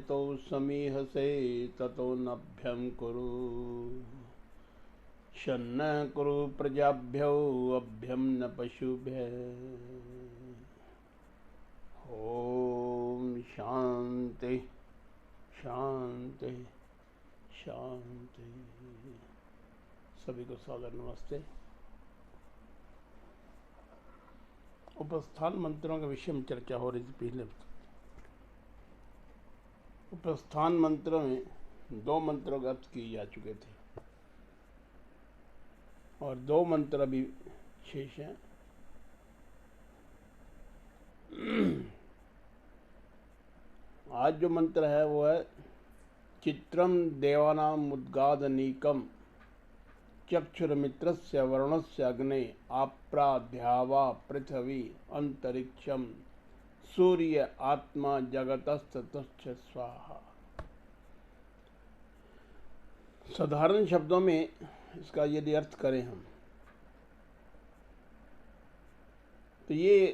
ततो समीहसे ततो नभ्यं कुरु शन्न कुरु प्रजाभ्यो अभ्यं न पशुभ्यः। ओम शांति शांति शांति। सभी को सादर नमस्ते। उपस्थान मंत्रों के विषय में चर्चा हो रही थी पहले। उपस्थान मंत्र में 2 मंत्रों का अर्थ किए जा चुके थे और 2 मंत्र अभी शेष हैं। आज जो मंत्र है वो है चित्रम देवानाम उद्गादनीकम चक्षुरमित्रस्य वरुणस्य अग्ने आप्राध्यावा पृथ्वी अंतरिक्षम सूर्य आत्मा जगतस्ततश्च स्वाहा। साधारण शब्दों में इसका यदि अर्थ करें हम तो ये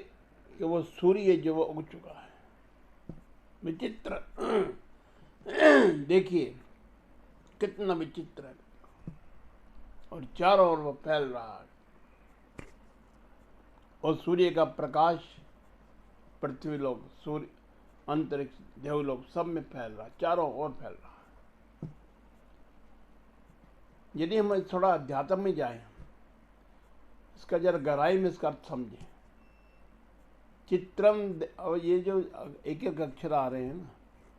कि वो सूर्य जो वो उग चुका है, विचित्र। देखिए कितना विचित्र है और चारों ओर वो फैल रहा है और सूर्य का प्रकाश पृथ्वी लोक, सूर्य, अंतरिक्ष, देवलोक सब में फैल रहा है, चारों ओर फैल रहा है। यदि हम थोड़ा अध्यात्म में जाएं, इसका जरा गहराई में इसका अर्थ समझें। चित्रम, और ये जो एक एक अक्षर आ रहे हैं ना,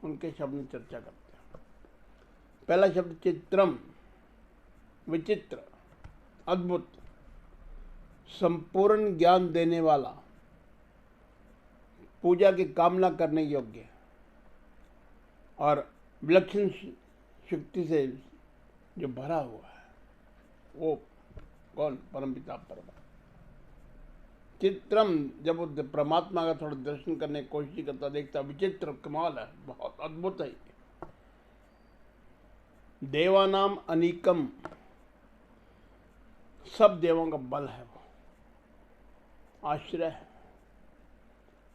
उनके शब्द में चर्चा करते हैं। पहला शब्द चित्रम, विचित्र, अद्भुत, संपूर्ण ज्ञान देने वाला, पूजा की कामना करने योग्य और विलक्षण शक्ति से जो भरा हुआ है, वो कौन? परमपिता परमात्मा। चित्रम, जब वो परमात्मा का थोड़ा दर्शन करने की कोशिश करता, देखता विचित्र, कमाल है, बहुत अद्भुत है। देवानाम अनीकम, सब देवों का बल है, वो आश्रय है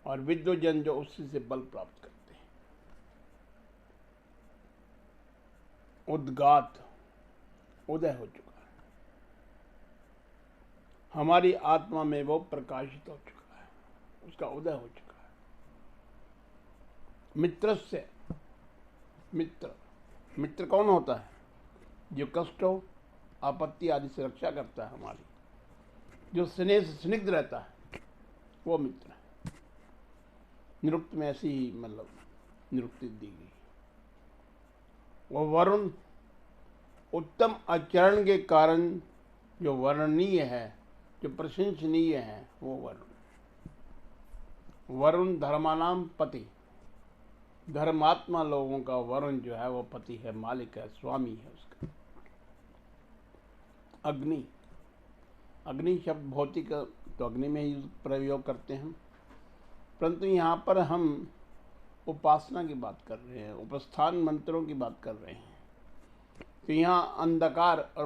और विद्वजन जो उसी से बल प्राप्त करते हैं। उद्गात, उदय हो चुका है, हमारी आत्मा में वो प्रकाशित हो चुका है, उसका उदय हो चुका है। मित्र से, मित्र, मित्र कौन होता है? जो कष्ट हो, आपत्ति आदि से रक्षा करता है हमारी, जो स्नेह से स्निग्ध रहता है, वो मित्र है। निरुक्त में ऐसी ही मतलब निरुक्ति दी गई। वो वरुण, उत्तम आचरण के कारण जो वर्णनीय है, जो प्रशंसनीय है, वो वरुण। वरुण धर्मानाम पति, धर्मात्मा लोगों का वरुण जो है वो पति है, मालिक है, स्वामी है उसका। अग्नि, अग्नि शब्द भौतिक तो अग्नि में ही प्रयोग करते हैं, परंतु यहाँ पर हम उपासना की बात कर रहे हैं, उपस्थान मंत्रों की बात कर रहे हैं। तो यहाँ अंधकार और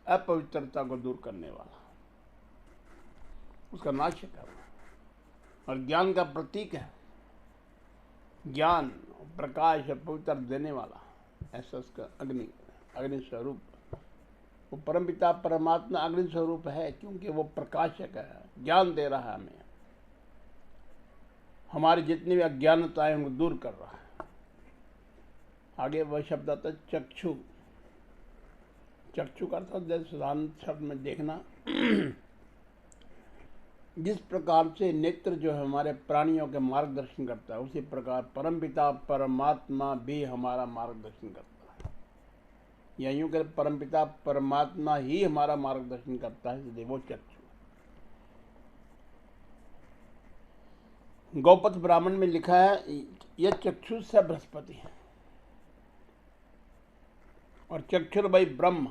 अपवित्रता को दूर करने वाला, उसका नाश करना, और ज्ञान का प्रतीक है, ज्ञान प्रकाश और पवित्र देने वाला, ऐसा उसका अग्नि, अग्नि स्वरूप। वो परमपिता परमात्मा अग्नि स्वरूप है, क्योंकि वो प्रकाशक है, ज्ञान दे रहा है हमें, हमारी जितनी भी अज्ञानताएं उनको दूर कर रहा है। आगे वह शब्द आता है चक्षु। चक्षु का अर्थ साधारण शब्द में देखना। जिस प्रकार से नेत्र जो है हमारे प्राणियों के मार्गदर्शन करता है, उसी प्रकार परमपिता परमात्मा भी हमारा मार्गदर्शन करता है। या यूं करें, परमपिता परमात्मा ही हमारा मार्गदर्शन करता है, इसलिए वो चक्षु। गौपथ ब्राह्मण में लिखा है यह चक्षु से बृहस्पति है और चक्षुर भाई ब्रह्म,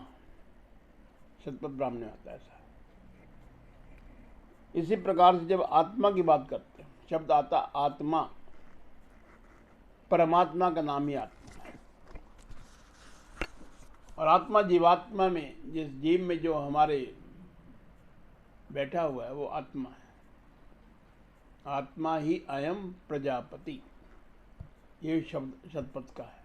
शतपथ ब्राह्मण में आता है ऐसा। इसी प्रकार से जब आत्मा की बात करते हैं, शब्द आता आत्मा, परमात्मा का नाम ही आत्मा है। और आत्मा जीवात्मा में, जिस जीव में जो हमारे बैठा हुआ है वो आत्मा है। आत्मा ही अयम प्रजापति। ये शब्द शतपथ का है।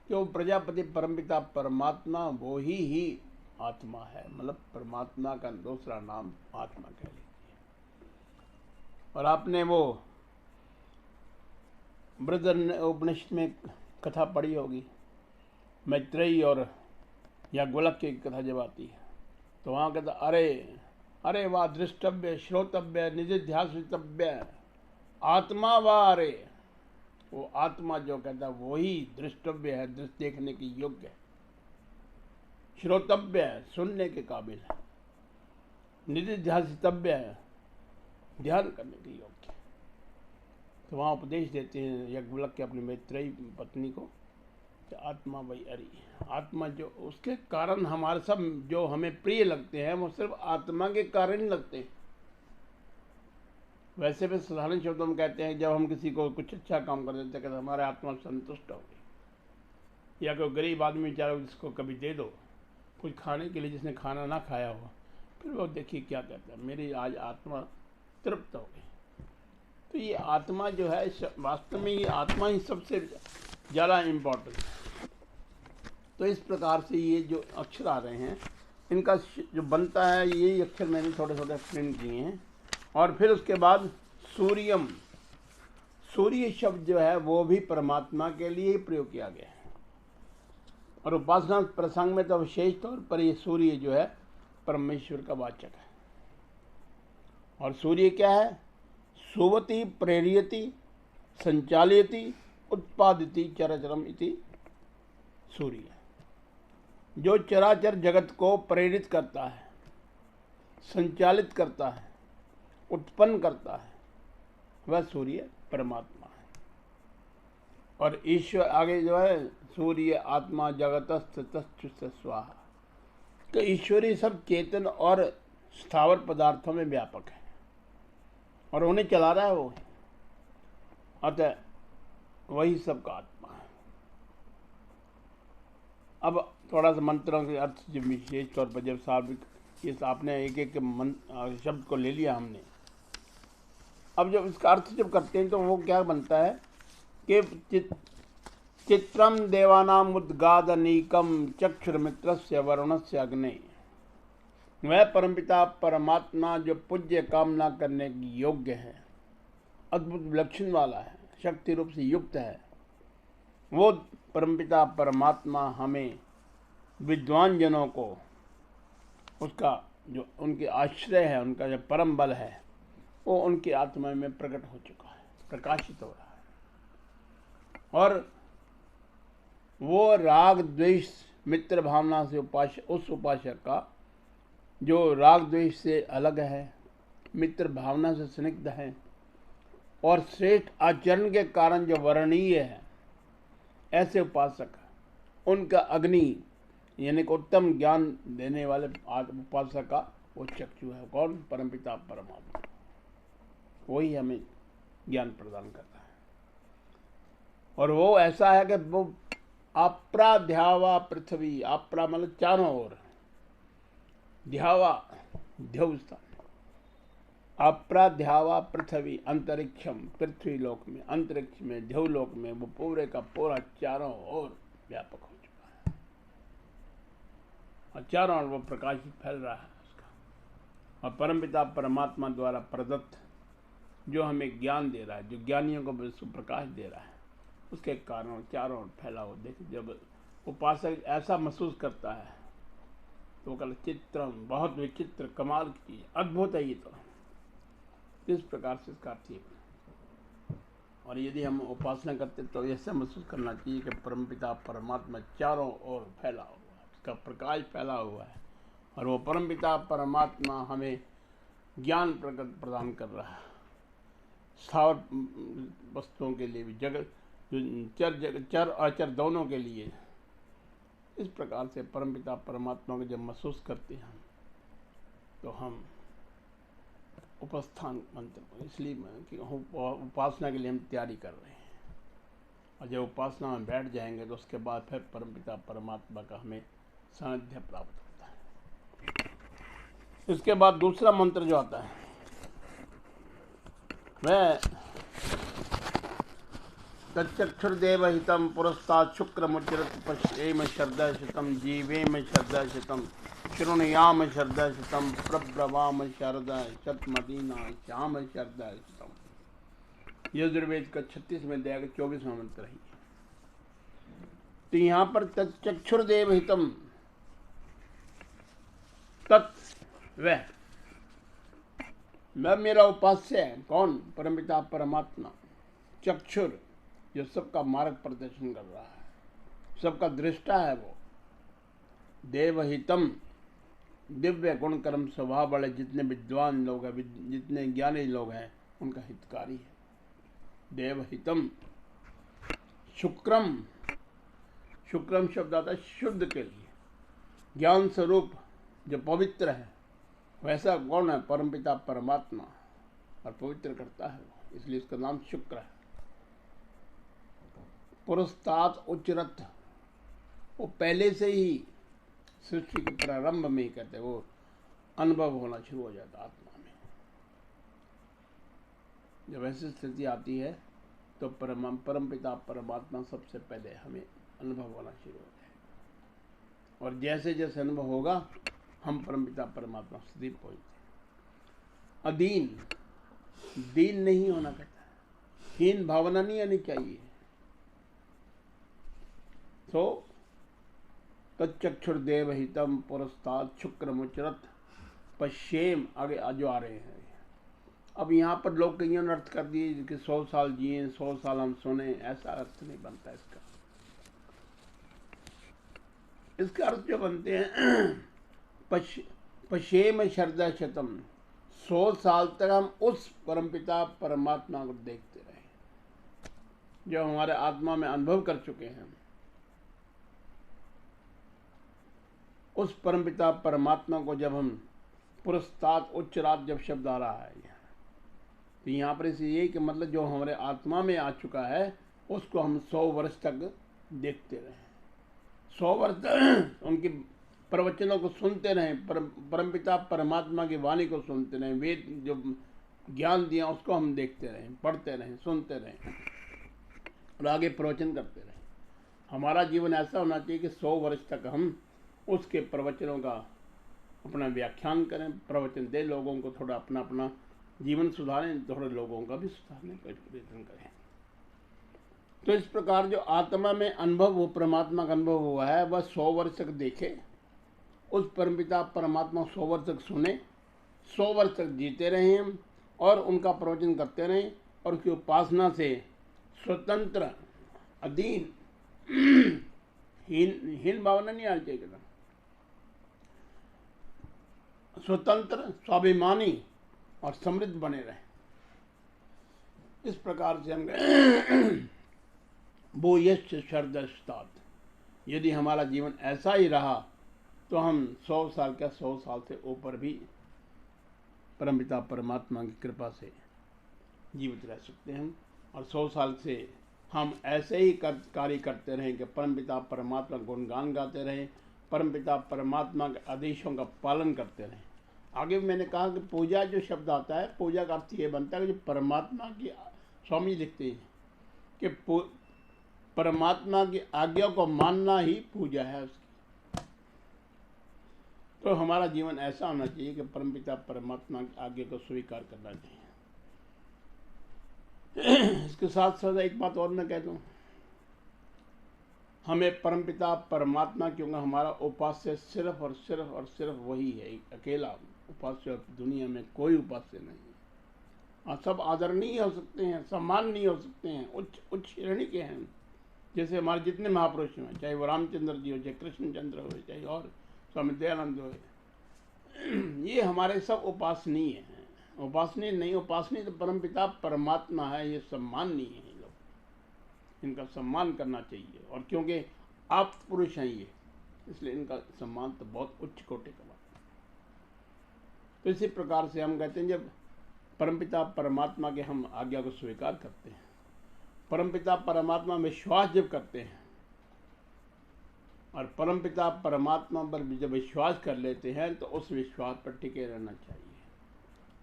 जो प्रजापति परमपिता परमात्मा वो ही आत्मा है, मतलब परमात्मा का दूसरा नाम आत्मा कह लीजिए। और आपने वो बृहद उपनिषद में कथा पढ़ी होगी, मैत्रेयी और या गोलक की कथा जब आती है तो वहाँ कहता अरे अरे वाह दृष्टव्य श्रोतव्य निधिध्यासितव्य आत्मा वाह, अरे वो आत्मा जो कहता वही दृष्टव्य है, दृष्टि देखने की योग्य है, श्रोतव्य है, सुनने के काबिल है, निधिध्यासितव्य है, ध्यान करने के योग्य है। तो वहाँ उपदेश देते हैं यज्ञवल्क्य के अपनी मैत्रेयी पत्नी को कि आत्मा वही अरी, आत्मा जो उसके कारण हमारे सब जो हमें प्रिय लगते हैं वो सिर्फ आत्मा के कारण ही लगते हैं। वैसे भी साधारण शब्दों में कहते हैं जब हम किसी को कुछ अच्छा काम कर देते हैं कि हमारे आत्मा संतुष्ट हो गई, या कोई गरीब आदमी चाहे जिसको कभी दे दो कुछ खाने के लिए, जिसने खाना ना खाया हो, फिर वो देखिए क्या कहता है, मेरी आज आत्मा तृप्त हो गई। तो ये आत्मा जो है वास्तव में ये आत्मा ही सबसे ज़्यादा इम्पोर्टेंट है। तो इस प्रकार से ये जो अक्षर आ रहे हैं इनका जो बनता है ये अक्षर मैंने थोड़े थोड़े प्रिंट किए हैं। और फिर उसके बाद सूर्यम, सूर्य शब्द जो है वो भी परमात्मा के लिए ही प्रयोग किया गया है। और उपासना प्रसंग में तो विशेष तौर पर ये सूर्य जो है परमेश्वर का वाचक है। और सूर्य क्या है? सुवति प्रेरियति संचालयति उत्पादिति चराचरम इति सूर्य, जो चराचर जगत को प्रेरित करता है, संचालित करता है, उत्पन्न करता है, वह सूर्य परमात्मा है। और ईश्वर आगे जो है सूर्य आत्मा जगतस्थित स्वाहा, तो ईश्वरी सब चेतन और स्थावर पदार्थों में व्यापक है और उन्हें चला रहा है वो, अतः वही सबका आत्मा है। अब थोड़ा सा मंत्रों के अर्थ जो विशेष तौर पर जब सार्वधिक इस आपने एक एक शब्द को ले लिया हमने, अब जब इसका अर्थ जब करते हैं तो वो क्या बनता है कि चित्रम देवानाम उद्गादनीकम चक्षुर्मित्रस्य वरुणस्य अग्नि, वह परमपिता परमात्मा जो पूज्य कामना करने की योग्य है, अद्भुत विलक्षण वाला है, शक्ति रूप से युक्त है, वो परमपिता परमात्मा हमें विद्वान जनों को उसका जो उनके आश्रय है, उनका जो परम बल है, वो उनकी आत्मा में प्रकट हो चुका है, प्रकाशित हो रहा है। और वो राग द्वेष मित्र भावना से उस उपासक का जो राग द्वेष से अलग है, मित्र भावना से स्निग्ध है और श्रेष्ठ आचरण के कारण जो वर्णनीय है, ऐसे उपासक उनका अग्नि यानी कि उत्तम ज्ञान देने वाले उपासक का वो चक्षु है। कौन? परमपिता परमात्मा, वही हमें ज्ञान प्रदान करता है। और वो ऐसा है कि वो आपरा ध्यावा पृथ्वी, आपरा मतलब चारों ओर, ध्यावा ध्यव स्थान, आपरा ध्यावा पृथ्वी अंतरिक्षम, पृथ्वी लोक में, अंतरिक्ष में, ध्यव लोक में, वो पूरे का पूरा चारों ओर व्यापक हो चुका है और चारों ओर वो प्रकाशित फैल रहा है उसका। और परमपिता परमात्मा द्वारा प्रदत्त जो हमें ज्ञान दे रहा है, जो ज्ञानियों को विश्व प्रकाश दे रहा है, उसके कारण चारों ओर फैला हो। देखिए जब उपासक ऐसा महसूस करता है तो वो कहता चित्रम, बहुत विचित्र कमाल की चीज, अद्भुत है ये तो, इस प्रकार से इसका अर्थ है। और यदि हम उपासना करते तो ऐसा महसूस करना चाहिए कि परमपिता परमात्मा चारों ओर फैला हुआ है, उसका प्रकाश फैला हुआ है और वो परमपिता परमात्मा हमें ज्ञान प्रदान कर रहा है, स्थावर वस्तुओं के लिए भी, जगत चर अचर दोनों के लिए। इस प्रकार से परमपिता परमात्मा को जब महसूस करते हैं तो हम उपस्थान मंत्र को, इसलिए कि उपासना के लिए हम तैयारी कर रहे हैं और जब उपासना में बैठ जाएंगे तो उसके बाद फिर परमपिता परमात्मा का हमें सानिध्य प्राप्त होता है। इसके बाद दूसरा मंत्र जो आता है वह तच्चक्षुर्देवहितं पुरस्तात् शुक्रमुच्चरत् पश्येम शरदशतं जीवेम शरदशतं शृणुयाम शरदशतं प्रब्रवाम शरद शतमदीना श्याम शरदशतं। यजुर्वेद का 36वें अध्याय का 24वां मंत्र है। तो यहाँ पर तच्चक्षुर्देवहितं, तत् वह मेरा उपास्य है। कौन? परमपिता परमात्मा। चक्षुर जो सबका मार्ग प्रदर्शन कर रहा है, सबका दृष्टा है वो। देवहितम, दिव्य गुण कर्म स्वभाव वाले जितने विद्वान लोग हैं, जितने ज्ञानी लोग हैं, उनका हितकारी है। देवहितम। शुक्रम, शुक्रम शब्द आता है शुद्ध के लिए, ज्ञान स्वरूप जो पवित्र है। वैसा कौन है? परमपिता परमात्मा, और पवित्र करता है वो, इसलिए इसका नाम शुक्र है। पुरस्तात् उच्चरत, वो पहले से ही सृष्टि के प्रारंभ में ही कहते हैं, वो अनुभव होना शुरू हो जाता आत्मा में। जब ऐसी स्थिति आती है तो परमपिता परमात्मा सबसे पहले हमें अनुभव होना शुरू हो जाएगा, और जैसे जैसे अनुभव होगा हम परमपिता परमात्मा स्थिति पहुंचते। अधीन, दीन नहीं होना कहता है, हीन भावना नहीं आनी चाहिए। तो तच्चक्षुर्देवहितं पुरस्तात् शुक्रमुच्चरत् पश्येम, आगे जो आ रहे हैं। अब यहाँ पर लोग कईयों ने अर्थ कर दिए कि 100 साल जिए, 100 साल हम सुने, ऐसा अर्थ नहीं बनता इसका। इसके अर्थ जो बनते हैं पश्येम शरदशतं, 100 साल तक हम उस परमपिता परमात्मा को देखते रहे जो हमारे आत्मा में अनुभव कर चुके हैं। उस परमपिता परमात्मा को जब हम पुरस्तात् उच्चरात, जब शब्द आ रहा है तो यहाँ पर इसे यही कि मतलब जो हमारे आत्मा में आ चुका है उसको हम 100 वर्ष तक देखते रहें, 100 वर्ष उनकी प्रवचनों को सुनते रहें, परमपिता परमात्मा की वाणी को सुनते रहें, वेद जो ज्ञान दिया उसको हम देखते रहें, पढ़ते रहें, सुनते रहें और आगे प्रवचन करते रहें। हमारा जीवन ऐसा होना चाहिए कि 100 वर्ष तक हम उसके प्रवचनों का अपना व्याख्यान करें, प्रवचन दे लोगों को, थोड़ा अपना अपना जीवन सुधारें, थोड़े लोगों का भी सुधारने का प्रयत्न करें। तो इस प्रकार जो आत्मा में अनुभव हो, परमात्मा का अनुभव हुआ है, वह 100 वर्ष तक देखे, उस परमपिता परमात्मा 100 वर्ष तक सुने, 100 वर्ष तक जीते रहे और उनका प्रवचन करते रहें, और उसकी उपासना से स्वतंत्र, अधीन, हीन भावना नहीं आनी चाहिए, स्वतंत्र, स्वाभिमानी और समृद्ध बने रहे। इस प्रकार से हम वो यश शरदशतात, यदि हमारा जीवन ऐसा ही रहा तो हम 100 साल क्या 100 साल से ऊपर भी परमपिता परमात्मा की कृपा से जीवित रह सकते हैं। और 100 साल से हम ऐसे ही कार्य करते रहें कि परमपिता परमात्मा गुणगान गाते रहें, परमपिता परमात्मा के आदेशों का पालन करते रहें। आगे मैंने कहा कि पूजा जो शब्द आता है, पूजा का अर्थ ये बनता है कि जो परमात्मा की, स्वामी लिखते हैं कि परमात्मा की आज्ञा को मानना ही पूजा है उसकी। तो हमारा जीवन ऐसा होना चाहिए कि परमपिता परमात्मा की आज्ञा को स्वीकार करना चाहिए। इसके साथ साथ एक बात और मैं कह दूं, हमें परमपिता परमात्मा, क्योंकि हमारा उपास्य सिर्फ और सिर्फ और सिर्फ वही है, अकेला उपास्य, दुनिया में कोई उपास्य नहीं है। और सब आदरणीय हो सकते हैं, सम्माननीय हो सकते हैं, उच्च श्रेणी के हैं, जैसे हमारे जितने महापुरुष हैं, चाहे वो रामचंद्र जी हो, चाहे कृष्णचंद्र हो, चाहे और स्वामी दयानंद हो, ये हमारे सब उपासनीय हैं। उपासनीय नहीं, उपासनीय तो परमपिता परमात्मा है, ये सम्माननीय है, लोग इनका सम्मान करना चाहिए। और क्योंकि आप पुरुष हैं ये, इसलिए इनका सम्मान तो बहुत उच्च कोटि का बात है। तो इसी प्रकार से हम कहते हैं, जब परमपिता परमात्मा के हम आज्ञा को स्वीकार करते हैं, परमपिता परमात्मा में विश्वास जब करते हैं, और परमपिता परमात्मा पर जब विश्वास कर लेते हैं, तो उस विश्वास पर टिके रहना चाहिए।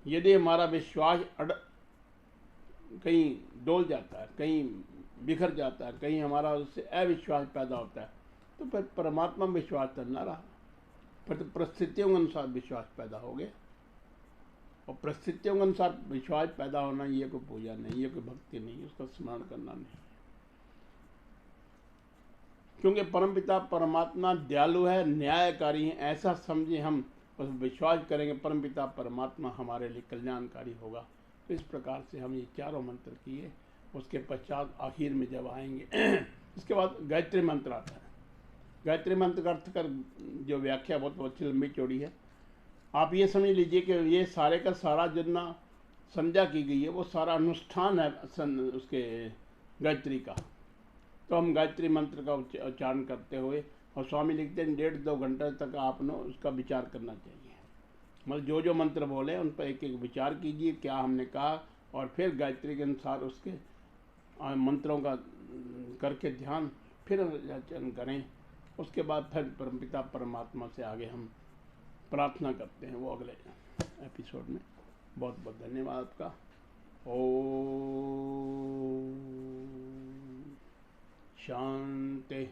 यदि हमारा विश्वास कहीं डोल जाता है, कहीं बिखर जाता है, कहीं हमारा उससे अविश्वास पैदा होता है, तो फिर परमात्मा में विश्वास तो न रहा, फिर तो परिस्थितियों के अनुसार विश्वास पैदा हो गया। और परिस्थितियों के अनुसार विश्वास पैदा होना ये कोई पूजा नहीं, ये कोई भक्ति नहीं, उसका स्मरण करना नहीं। क्योंकि परमपिता परमात्मा दयालु है, न्यायकारी है, ऐसा समझे हम बस विश्वास करेंगे परमपिता परमात्मा हमारे लिए कल्याणकारी होगा। तो इस प्रकार से हम ये चारों मंत्र किए। उसके पश्चात आखिर में जब आएंगे इसके बाद गायत्री मंत्र आता है। गायत्री मंत्र का अर्थ कर जो व्याख्या बहुत अच्छी लंबी चौड़ी है। आप ये समझ लीजिए कि ये सारे का सारा जितना संध्या की गई है वो सारा अनुष्ठान है उसके गायत्री का। तो हम गायत्री मंत्र का उच्चारण करते हुए, और स्वामी लिखते हैं 1.5-2 घंटे तक आपने उसका विचार करना चाहिए। मतलब जो मंत्र बोले उन पर एक एक विचार कीजिए, क्या हमने कहा, और फिर गायत्री के अनुसार उसके मंत्रों का करके ध्यान फिर आचरण करें। उसके बाद फिर परमपिता परमात्मा से आगे हम प्रार्थना करते हैं, वो अगले एपिसोड में। बहुत बहुत धन्यवाद आपका। ओम शांति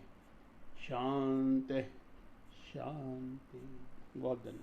शांति शांति। बहुत धन्यवाद।